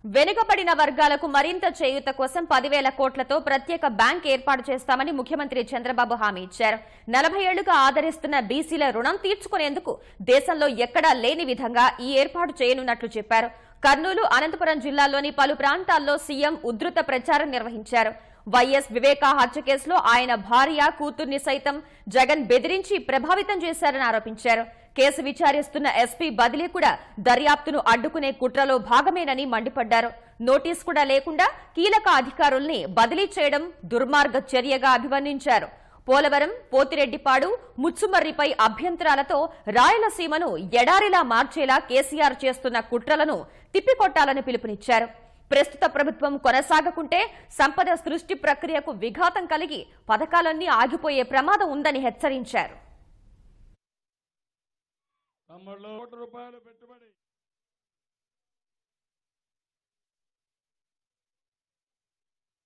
వెనుకబడిన వర్గాలకు మరింత చేయూత కోసం 10,000 కోట్లతో ప్రత్యేక బ్యాంక్ ఏర్పాటు చేస్తామని ముఖ్యమంత్రి చంద్రబాబు హామీ ఇచ్చారు. 40 ఏళ్లుగా ఆదరిస్తున్న బీసీల రుణం తీర్చుకునేందుకు దేశంలో ఎక్కడా లేని విధంగా ఈ ఏర్పాటు చేయనున్నట్లు చెప్పారు. కర్నూలు, అనంతపురం జిల్లాల్లోని పలు ప్రాంతాల్లో సీఎం ఉధృత ప్రచారం నిర్వహించారు. వైఎస్ వివేకా హత్య కేసులో ఆయన భార్య, కూతుర్ని సైతం జగన్ బెదిరించి ప్రభావితం చేశారని ఆరోపించారు. కేసు విచారిస్తున్న ఎస్పీ బదిలీ కూడా దర్యాప్తును అడ్డుకునే కుట్రలో భాగమేనని మండిపడ్డారు. నోటీస్ కూడా లేకుండా కీలక అధికారుల్ని బదిలీ చేయడం దుర్మార్గ చర్యగా అభివర్ణించారు. పోలవరం, పోతిరెడ్డిపాడు, ముచ్చుమర్రిపై అభ్యంతరాలతో రాయలసీమను ఎడారిలా మార్చేలా కేసీఆర్ చేస్తున్న కుట్రలను తిప్పికొట్టాలని పిలుపునిచ్చారు. ప్రస్తుత ప్రభుత్వం కొనసాగకుంటే సంపద సృష్టి ప్రక్రియకు విఘాతం కలిగి పథకాలన్నీ ఆగిపోయే ప్రమాదం ఉందని హెచ్చరించారు.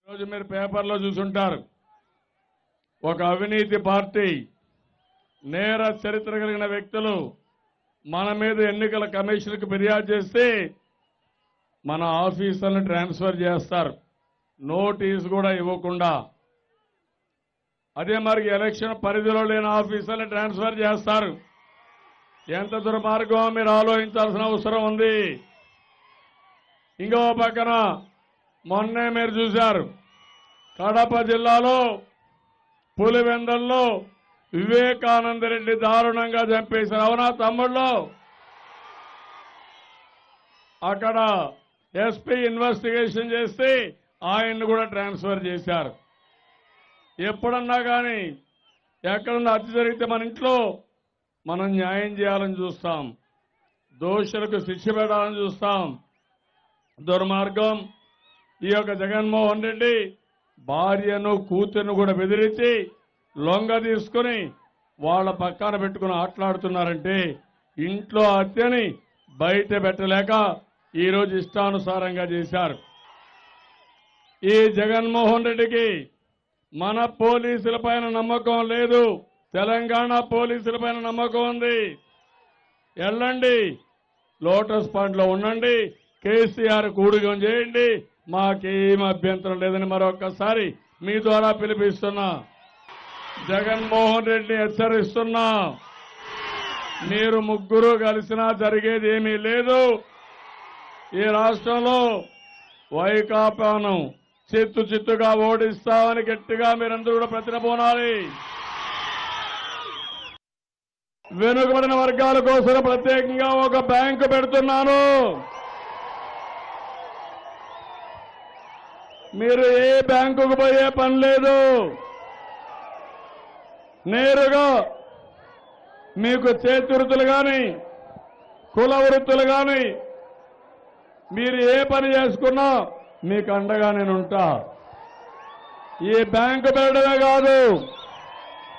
ఈరోజు మీరు పేపర్లో చూసుంటారు, ఒక అవినీతి పార్టీ, నేర చరిత్ర కలిగిన వ్యక్తులు మన మీద ఎన్నికల కమిషన్కు ఫిర్యాదు చేస్తే మన ఆఫీసర్లను ట్రాన్స్ఫర్ చేస్తారు, నోటీస్ కూడా ఇవ్వకుండా. అదే మరి ఎలక్షన్ పరిధిలో లేని ఆఫీసర్లను ట్రాన్స్ఫర్ చేస్తారు. ఎంత దుర్మార్గం మీరు ఆలోచించాల్సిన అవసరం ఉంది. ఇంకో పక్కన మొన్నే మీరు చూశారు, కడప జిల్లాలో పులివెందల్లో వివేకానంద రెడ్డి దారుణంగా చంపేశారు. అవునా తమ్ముళ్ళు? అక్కడ ఎస్పీ ఇన్వెస్టిగేషన్ చేస్తే ఆయన్ని కూడా ట్రాన్స్ఫర్ చేశారు. ఎప్పుడన్నా కానీ ఎక్కడన్నా హత్య జరిగితే మన ఇంట్లో మనం న్యాయం చేయాలని చూస్తాం, దోషులకు శిక్ష పెట్టాలని చూస్తాం. దుర్మార్గం. ఈ యొక్క జగన్మోహన్ రెడ్డి భార్యను, కూతురును కూడా బెదిరించి లొంగ తీసుకుని వాళ్ళ పక్కన పెట్టుకుని ఆటలాడుతున్నారంటే ఇంట్లో హత్యని బయట పెట్టలేక ఈరోజు ఇష్టానుసారంగా చేశారు. ఈ జగన్మోహన్ రెడ్డికి మన పోలీసుల పైన నమ్మకం లేదు, తెలంగాణ పోలీసుల పైన నమ్మకం ఉంది. వెళ్ళండి, లోటస్ పాండ్లో ఉండండి, కేసీఆర్ కూడుగం చేయండి, మాకేం అభ్యంతరం లేదని మరొక్కసారి మీ ద్వారా పిలిపిస్తున్నా. జగన్మోహన్ రెడ్డిని హెచ్చరిస్తున్నా, మీరు ముగ్గురు కలిసినా జరిగేది ఏమీ లేదు. ఈ రాష్ట్రంలో వైకాపాను చిత్తుగా ఓడిస్తామని గట్టిగా మీరందరూ కూడా ప్రతినబోనాలి. వెనుకబడిన వర్గాల కోసం ప్రత్యేకంగా ఒక బ్యాంకు పెడుతున్నాను. మీరు ఏ బ్యాంకుకు పోయే పని లేదు, నేరుగా మీకు చేతి వృత్తులు కానీ, కుల వృత్తులు కానీ, మీరు ఏ పని చేసుకున్నా మీకు అండగా నేను ఉంటా. ఈ బ్యాంకు పెట్టడమే కాదు,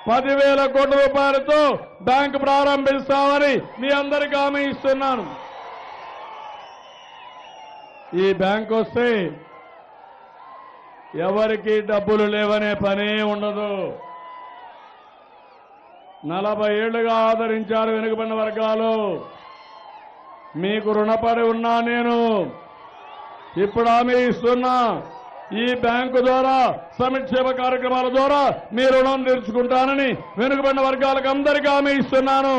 10,000 కోట్ల రూపాయలతో బ్యాంకు ప్రారంభిస్తామని మీ అందరికీ హామీ ఇస్తున్నాను. ఈ బ్యాంకు వస్తే ఎవరికి డబ్బులు లేవనే పనే ఉండదు. 40 ఏళ్లుగా ఆదరించారు వెనుకబడిన వర్గాలు. మీకు రుణపడి ఉన్నా నేను. ఇప్పుడు హామీ ఇస్తున్నా, ఈ బ్యాంకు ద్వారా సంక్షేమ కార్యక్రమాల ద్వారా మీ రుణం తీర్చుకుంటానని వెనుకబడిన వర్గాలకు అందరికీ హామీ ఇస్తున్నాను.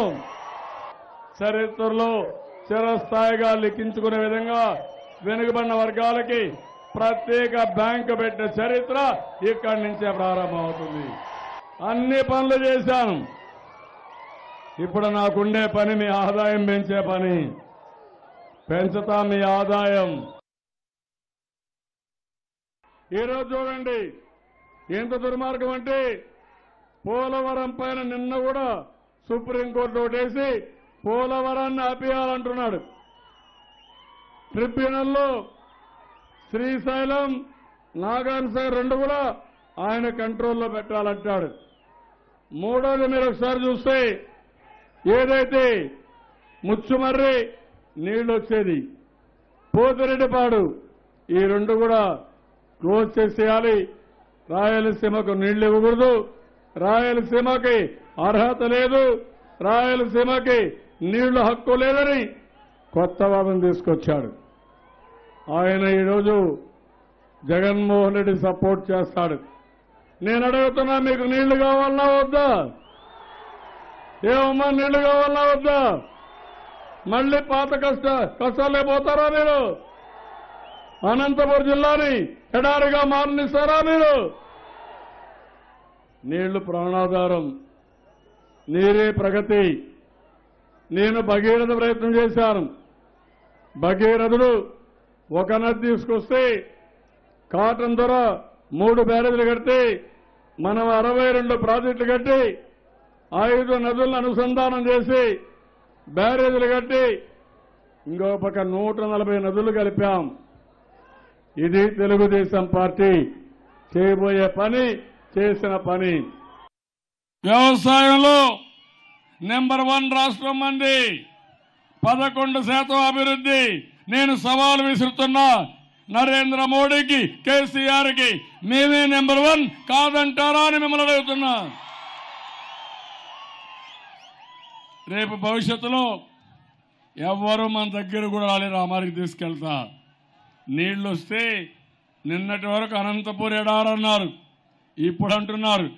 చరిత్రలో చిరస్థాయిగా లిఖించుకునే విధంగా వెనుకబడిన వర్గాలకి ప్రత్యేక బ్యాంకు పెట్టిన చరిత్ర ఇక్కడి నుంచే ప్రారంభమవుతుంది. అన్ని పనులు చేశాను. ఇప్పుడు నాకుండే పని మీ ఆదాయం పెంచే పని. పెంచుతా మీ ఆదాయం. ఈరోజు చూడండి ఎంత దుర్మార్గం అంటే, పోలవరం పైన నిన్న కూడా సుప్రీంకోర్టు ఓటేసి పోలవరాన్ని ఆపేయాలంటున్నాడు. ట్రిబ్యునల్లో శ్రీశైలం, నాగార్జున రెండు కూడా ఆయన కంట్రోల్లో పెట్టాలంటాడు. మూడోది మీరు ఒకసారి చూస్తే, ఏదైతే ముచ్చుమర్రి నీళ్లు వచ్చేది, పోతిరెడ్డిపాడు, ఈ రెండు కూడా క్లోజ్ చేసేయాలి. రాయలసీమకు నీళ్లు ఇవ్వకూడదు, రాయలసీమకి అర్హత లేదు, రాయలసీమకి నీళ్లు హక్కు లేదని కొత్త వాదన తీసుకొచ్చాడు. ఆయన ఈరోజు జగన్మోహన్ రెడ్డి సపోర్ట్ చేస్తాడు. నేను అడుగుతున్నా, మీకు నీళ్లు కావాలన్నా వద్దా? ఏమమ్మా, నీళ్లు కావాలన్నా వద్దా? మళ్ళీ పాత కష్టాలే పోతారా మీరు? అనంతపురం జిల్లాని ఎడారిగా మారనిస్తారా మీరు? నీళ్లు ప్రాణాధారం, నీరే ప్రగతి. నేను భగీరథ ప్రయత్నం చేశాను. భగీరథుడు ఒక నది తీసుకొస్తే కాటన్ ధర 3 బ్యారేజీలు కట్టి మనం 62 ప్రాజెక్టులు కట్టి 5 నదులను అనుసంధానం చేసి బ్యారేజీలు కట్టి ఇంకో పక్క 140 నదులు కలిపాం. ఇది తెలుగుదేశం పార్టీ చేయబోయే పని, చేసిన పని. వ్యవసాయంలో నెంబర్ 1 రాష్ట్రం మంది, 11% అభివృద్ధి. నేను సవాలు విసురుతున్నా నరేంద్ర మోడీకి, కేసీఆర్కి, మేమే నెంబర్ 1 కాదంటారా అని మిమ్మల్ని అడుగుతున్నా. రేపు భవిష్యత్తులో ఎవ్వరూ మన దగ్గర కూడా రాలేరు. రామారికి తీసుకెళ్తా. నీళ్లు వస్తే నిన్నటి వరకు అనంతపూర్ ఎడారన్నారు, ఇప్పుడు అంటున్నారు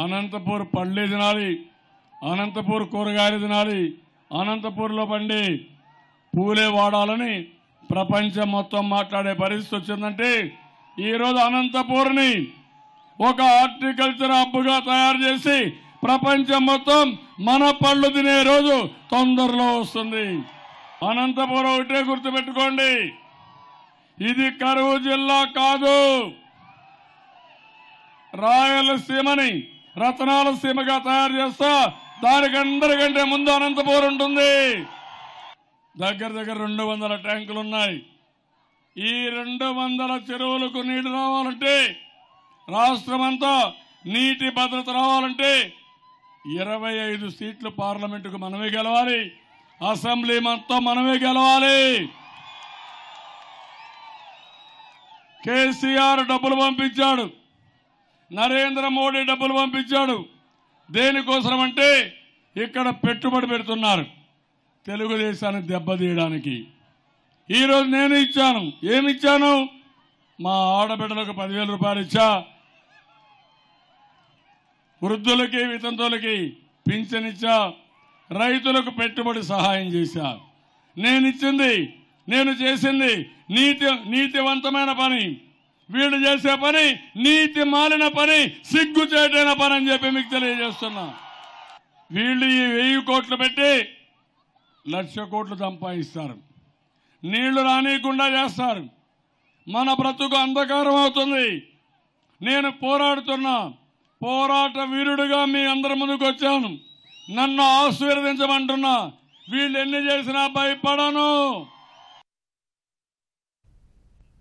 అనంతపూర్ పళ్ళే తినాలి, అనంతపూర్ కూరగాయలు తినాలి, అనంతపూర్లో పండి పూలే వాడాలని ప్రపంచం మొత్తం మాట్లాడే పరిస్థితి వచ్చిందంటే ఈరోజు అనంతపూర్ని ఒక హార్టికల్చర్ హబ్గా తయారు చేసి ప్రపంచం మొత్తం మన పళ్ళు తినే రోజు తొందరలో వస్తుంది. అనంతపురం ఒకటే గుర్తుపెట్టుకోండి, ఇది కరువు జిల్లా కాదు. రాయలసీమని రతనాల సీమగా తయారు చేస్తా. దానికి అందరికంటే ముందు అనంతపురం ఉంటుంది. దగ్గర 200 ట్యాంకులు ఉన్నాయి. ఈ 200 చెరువులకు నీళ్లు రావాలంటే, రాష్ట్రమంతా నీటి భద్రత రావాలంటే 25 సీట్లు పార్లమెంటుకు మనమే గెలవాలి, అసెంబ్లీ మొత్తం మనమే గెలవాలి. కేసీఆర్ డబ్బులు పంపించాడు, నరేంద్ర మోడీ డబ్బులు పంపించాడు. దేనికోసం అంటే ఇక్కడ పెట్టుబడి పెడుతున్నారు తెలుగుదేశాన్ని దెబ్బతీయడానికి. ఈరోజు నేను ఇచ్చాను. ఏమిచ్చాను? మా ఆడబిడ్డలకు 10,000 రూపాయలు ఇచ్చా, వృద్ధులకి వితంతువులకి పింఛన్ ఇచ్చా, రైతులకు పెట్టుబడి సహాయం చేశా. నేను చేసింది నీతివంతమైన పని. వీళ్ళు చేసే పని నీతి మాలిన పని, సిగ్గుచేటైన పని అని చెప్పి మీకు తెలియజేస్తున్నా. వీళ్ళు ఈ 1000 కోట్లు పెట్టి 1,00,000 కోట్లు సంపాదిస్తారు, నీళ్లు రానియకుండా చేస్తారు. మన బ్రతుకు అంధకారం అవుతుంది. నేను పోరాడుతున్నా, పోరాట వీరుడుగా మీ అందరి ముందుకు వచ్చాను. నన్ను ఆశీర్వదించమంటున్నా. వీళ్ళు ఎన్ని చేసినా భయపడను.